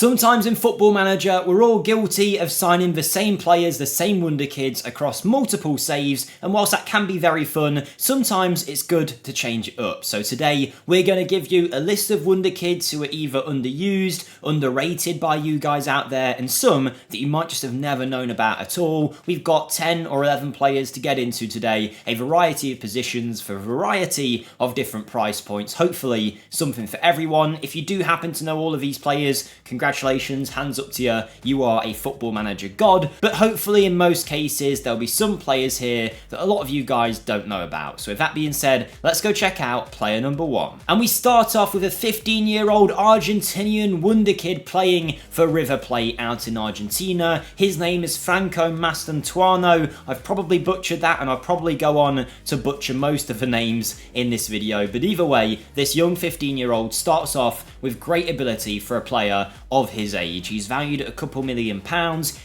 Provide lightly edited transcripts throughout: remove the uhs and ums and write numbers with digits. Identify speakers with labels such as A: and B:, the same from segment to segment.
A: Sometimes in Football Manager, we're all guilty of signing the same players, the same Wonderkids across multiple saves, and whilst that can be very fun, sometimes it's good to change it up. So today, we're going to give you a list of Wonderkids who are either underused, underrated by you guys out there, and some that you might just have never known about at all. We've got 10 or 11 players to get into today, a variety of positions for a variety of different price points, hopefully something for everyone. If you do happen to know all of these players, congratulations, hands up to you, you are a Football Manager god, but hopefully in most cases there'll be some players here that a lot of you guys don't know about. So with that being said, let's go check out player number 1. And we start off with a 15-year-old Argentinian Wonderkid playing for River Plate out in Argentina. His name is Franco Mastantuono. I've probably butchered that, and I'll probably go on to butcher most of the names in this video, but either way, this young 15-year-old starts off with great ability for a player of his age. He's valued at a couple £1 million.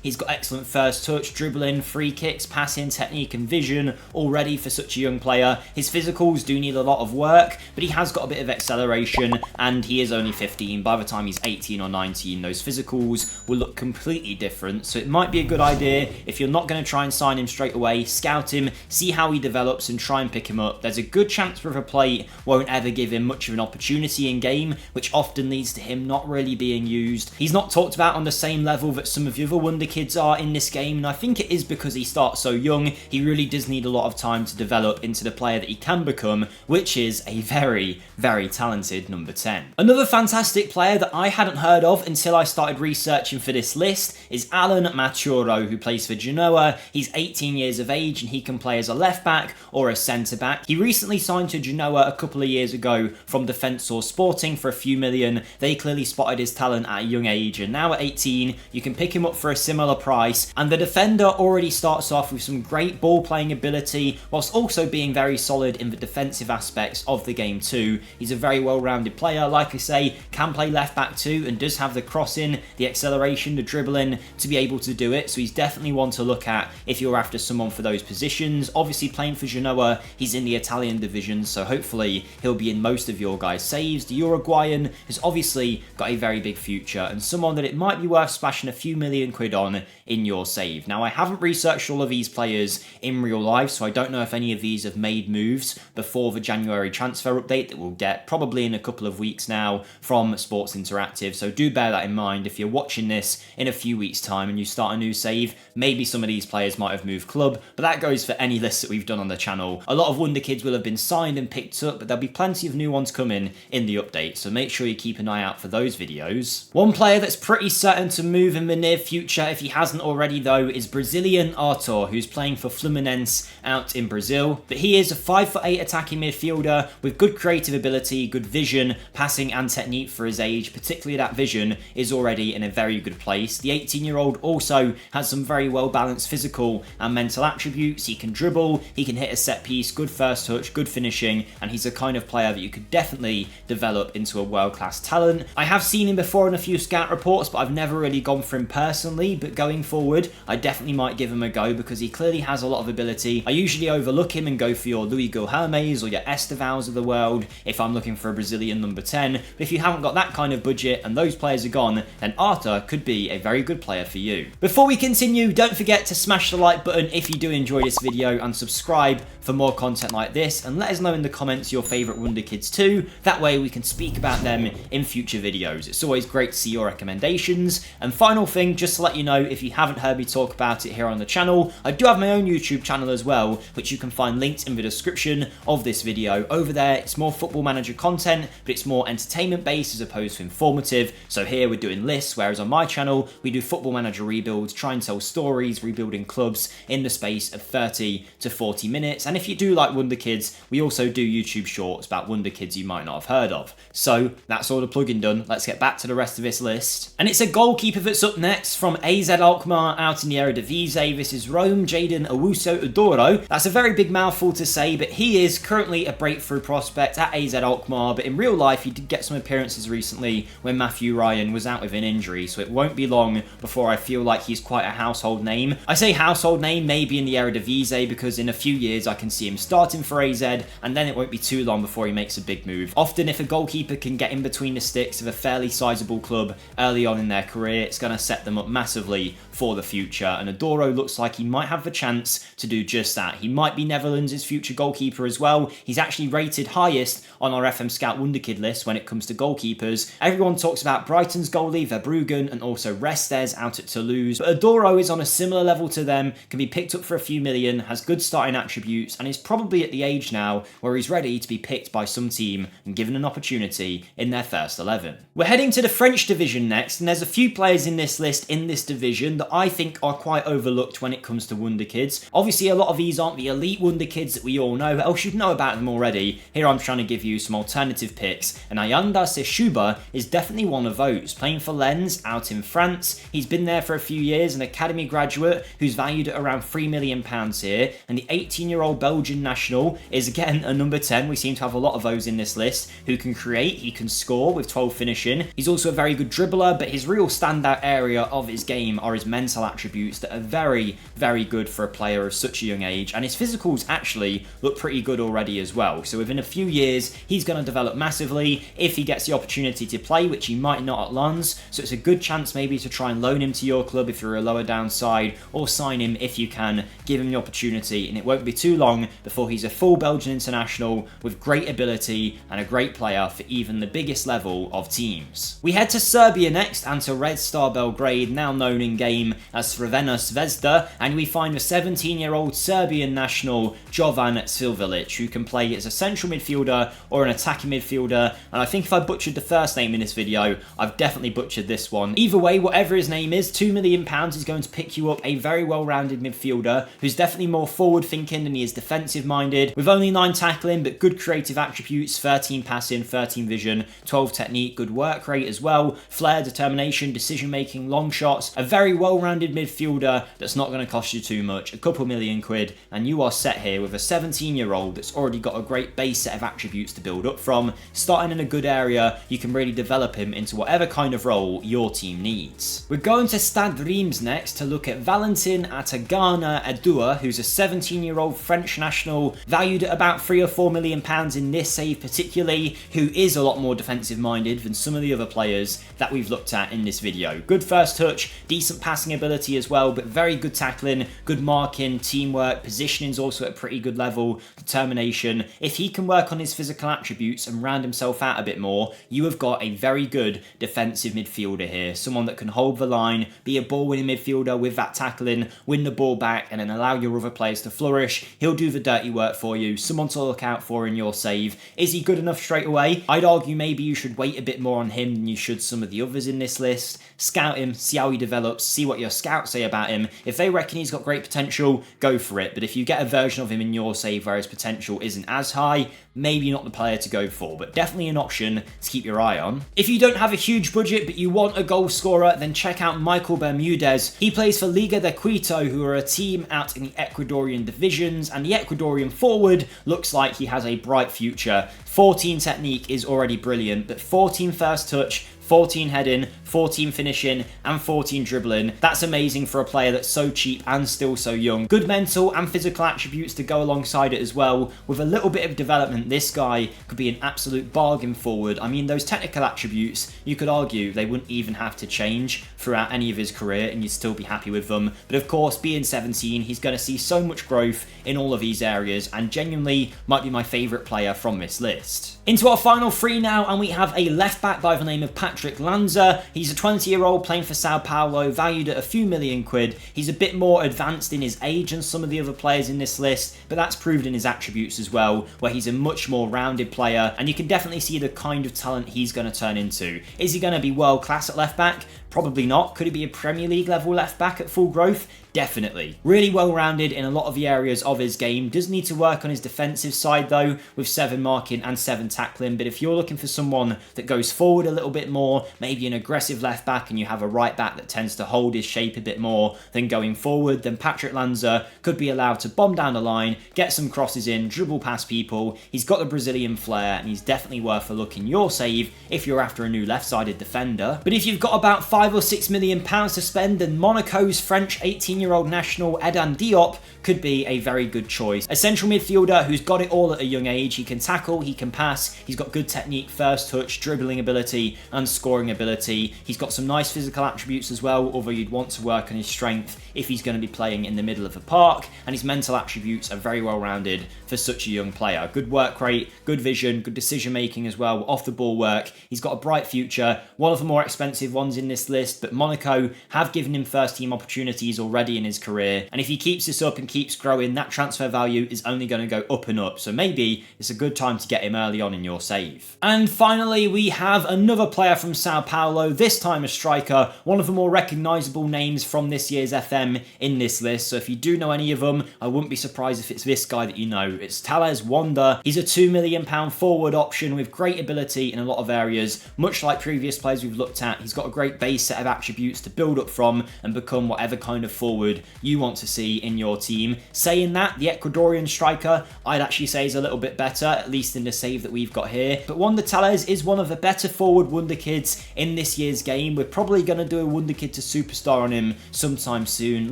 A: He's got excellent first touch, dribbling, free kicks, passing, technique and vision already for such a young player. His physicals do need a lot of work, but he has got a bit of acceleration, and he is only 15. By the time he's 18 or 19, those physicals will look completely different. So it might be a good idea, if you're not going to try and sign him straight away, scout him, see how he develops and try and pick him up. There's a good chance River Plate won't ever give him much of an opportunity in game, which often leads to him not really being used. He's not talked about on the same level that some of the other Wonderkids are in this game, and I think it is because he starts so young. He really does need a lot of time to develop into the player that he can become, which is a very, very talented number 10. Another fantastic player that I hadn't heard of until I started researching for this list is Alan Maturro, who plays for Genoa. He's 18 years of age and he can play as a left back or a centre back. He recently signed to Genoa a couple of years ago from Defensor Sporting for a few million. They clearly spotted his talent at a young age, and now at 18 you can pick him up for a similar price, and the defender already starts off with some great ball playing ability whilst also being very solid in the defensive aspects of the game too. He's a very well-rounded player, like I say, can play left back too, and does have the crossing, the acceleration, the dribbling to be able to do it, so he's definitely one to look at if you're after someone for those positions. Obviously playing for Genoa, he's in the Italian division, so hopefully he'll be in most of your guys' saves. The Uruguayan has obviously got a very big future and someone that it might be worth splashing a few £1,000,000 on in your save. Now, I haven't researched all of these players in real life, so I don't know if any of these have made moves before the January transfer update that we'll get probably in a couple of weeks now from Sports Interactive, so do bear that in mind. If you're watching this in a few weeks' time and you start a new save, maybe some of these players might have moved club, but that goes for any list that we've done on the channel. A lot of Wonderkids will have been signed and picked up, but there'll be plenty of new ones coming in the update, so make sure you keep an eye out for those videos. One player that's pretty certain to move in the near future, if he hasn't already though, is Brazilian Arthur, who's playing for Fluminense out in Brazil. But he is a 5'8" attacking midfielder with good creative ability, good vision, passing and technique for his age. Particularly that vision is already in a very good place. The 18-year-old also has some very well balanced physical and mental attributes. He can dribble, he can hit a set piece, good first touch, good finishing, and he's the kind of player that you could definitely develop into a world-class talent. I have seen him before in a few scout reports, but I've never really gone for him personally, but going forward I definitely might give him a go because he clearly has a lot of ability. I usually overlook him and go for your Luis Guilhermes or your Estevãos of the world if I'm looking for a Brazilian number 10, but if you haven't got that kind of budget and those players are gone, then Arthur could be a very good player for you. Before we continue, don't forget to smash the like button if you do enjoy this video and subscribe for more content like this, and let us know in the comments your favourite Wonderkids too. That way we can speak about them in future videos. It's always great to see your recommendations. And final thing, just to let you know, if you haven't heard me talk about it here on the channel, I do have my own YouTube channel as well, which you can find linked in the description of this video. Over there, it's more Football Manager content, but it's more entertainment based as opposed to informative. So here we're doing lists, whereas on my channel, we do Football Manager rebuilds, try and tell stories, rebuilding clubs in the space of 30 to 40 minutes. And if you do like Wonderkids, we also do YouTube shorts about Wonderkids you might not have heard of. So that's all the plugging done. Let's get back to the rest of this list. And it's a goalkeeper that's up next from AZ Alkmaar out in the Eredivisie. This is Rome-Jayden Owusu-Oduro. That's a very big mouthful to say, but he is currently a breakthrough prospect at AZ Alkmaar, but in real life he did get some appearances recently when Matthew Ryan was out with an injury, so it won't be long before I feel like he's quite a household name. I say household name maybe in the Eredivisie because in a few years I can see him starting for AZ, and then it won't be too long before he makes a big move. Often if a goalkeeper can get in between the sticks of a fairly sizable club club early on in their career. It's going to set them up massively for the future, and Owusu looks like he might have the chance to do just that. He might be Netherlands' future goalkeeper as well. He's actually rated highest on our FMSCOUT Wonderkid list when it comes to goalkeepers. Everyone talks about Brighton's goalie Verbruggen and also Restes out at Toulouse, but Owusu is on a similar level to them, can be picked up for a few million, has good starting attributes, and is probably at the age now where he's ready to be picked by some team and given an opportunity in their first 11. We're heading to the French division next, and there's a few players in this list in this division that I think are quite overlooked when it comes to Wonderkids. Obviously, a lot of these aren't the elite Wonderkids that we all know, else you'd know about them already. Here I'm trying to give you some alternative picks, and Ayanda Sishuba is definitely one of those. Playing for Lens out in France, he's been there for a few years, an academy graduate who's valued at around £3 million here, and the 18-year-old Belgian national is again a number 10. We seem to have a lot of those in this list, who can create, he can score with 12 finishing. He's also a very good dribbler, but his real standout area of his game are his mental attributes that are very, very good for a player of such a young age, and his physicals actually look pretty good already as well. So within a few years, he's going to develop massively if he gets the opportunity to play, which he might not at Lens. So it's a good chance maybe to try and loan him to your club if you're a lower down side, or sign him if you can, give him the opportunity, and it won't be too long before he's a full Belgian international with great ability and a great player for even the biggest level of teams. We head to Serbia next, and to Red Star Belgrade, now known in game as Crvena Zvezda, and we find the 17-year-old Serbian national Jovan Sljivic, who can play as a central midfielder or an attacking midfielder, and I think if I butchered the first name in this video, I've definitely butchered this one. Either way, whatever his name is, £2 million is going to pick you up a very well-rounded midfielder who's definitely more forward-thinking than he is defensive-minded, with only 9 tackling but good creative attributes, 13 passing, 13 vision, 12 technique, good work rate as well, flair, determination, decision-making, long shots, a very well-rounded midfielder that's not going to cost you too much, a couple £1,000,000, and you are set here with a 17-year-old that's already got a great base set of attributes to build up from. Starting in a good area, you can really develop him into whatever kind of role your team needs. We're going to Stade Reims next to look at Valentin Atangana Edoa, who's a 17-year-old French national, valued at about £3 or £4 million in this save particularly, who is a lot more defensive-minded than some of the other players that we've looked at in this video. Good first touch, decent passing ability as well, but very good tackling, good marking, teamwork, positioning's also at a pretty good level, determination. If he can work on his physical attributes and round himself out a bit more, you have got a very good defensive midfielder here, someone that can hold the line, be a ball-winning midfielder with that tackling, win the ball back, and then allow your other players to flourish. He'll do the dirty work for you, someone to look out for in your save. Is he good enough straight away? I'd argue maybe you should wait a bit more on him than you should some of the others in this list. Scout him, see how he develops, see what your scouts say about him. If they reckon he's got great potential, go for it, but if you get a version of him in your save where his potential isn't as high, maybe not the player to go for, but definitely an option to keep your eye on. If you don't have a huge budget but you want a goal scorer, then check out Michael Bermudez. He plays for Liga de Quito, who are a team out in the Ecuadorian divisions, and the Ecuadorian forward looks like he has a bright future. 14 technique is already brilliant, but 14 first touch, 14 heading, 14 finishing, and 14 dribbling. That's amazing for a player that's so cheap and still so young. Good mental and physical attributes to go alongside it as well. With a little bit of development, this guy could be an absolute bargain forward. I mean, those technical attributes, you could argue they wouldn't even have to change throughout any of his career and you'd still be happy with them. But of course, being 17, he's going to see so much growth in all of these areas and genuinely might be my favourite player from this list. Into our final three now, and we have a left back by the name of Patryck Lanza. He's a 20-year-old playing for Sao Paulo, valued at a few £1,000,000. He's a bit more advanced in his age than some of the other players in this list, but that's proved in his attributes as well, where he's a much more rounded player, and you can definitely see the kind of talent he's going to turn into. Is he going to be world class at left back? Probably not. Could he be a Premier League level left back at full growth? Definitely. Really well rounded in a lot of the areas of his game. Does need to work on his defensive side though, with 7 marking and 7 tackling, but if you're looking for someone that goes forward a little bit more, maybe an aggressive left back, and you have a right back that tends to hold his shape a bit more than going forward, then Patryck Lanza could be allowed to bomb down the line, get some crosses in, dribble past people. He's got the Brazilian flair, and he's definitely worth a look in your save if you're after a new left-sided defender. But if you've got about 5 or 6 million pounds to spend, then Monaco's French 18-year-old national Edan Diop could be a very good choice. A central midfielder who's got it all at a young age. He can tackle, he can pass, he's got good technique, first touch, dribbling ability, and scoring ability. He's got some nice physical attributes as well, although you'd want to work on his strength if he's going to be playing in the middle of a park, and his mental attributes are very well rounded for such a young player. Good work rate, good vision, good decision making as well, off the ball work. He's got a bright future, one of the more expensive ones in this list, but Monaco have given him first team opportunities already in his career, and if he keeps this up and keeps growing, that transfer value is only going to go up and up, so maybe it's a good time to get him early on in your save. And finally, we have another player from Sao Paulo, this time a striker, one of the more recognisable names from this year's FM in this list, so if you do know any of them, I wouldn't be surprised if it's this guy that you know. It's Thales Wonder. He's a £2 million forward option with great ability in a lot of areas, much like previous players we've looked at. He's got a great base set of attributes to build up from and become whatever kind of forward you want to see in your team. Saying that, the Ecuadorian striker, I'd actually say is a little bit better, at least in the save that we've got here. But Wonder Telles is one of the better forward Wonderkids in this year's game. We're probably going to do a Wonderkid to superstar on him sometime soon.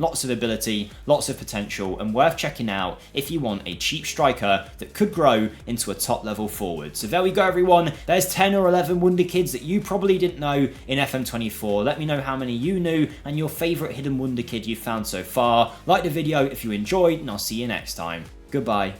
A: Lots of ability, lots of potential, and worth checking out if you want a cheap striker that could grow into a top level forward. So there we go, everyone. There's 10 or 11 Wonderkids that you probably didn't know in FM24. Let me know how many you knew and your favourite hidden Wonderkid you've found so far. Like the video if you enjoyed, and I'll see you next time. Goodbye.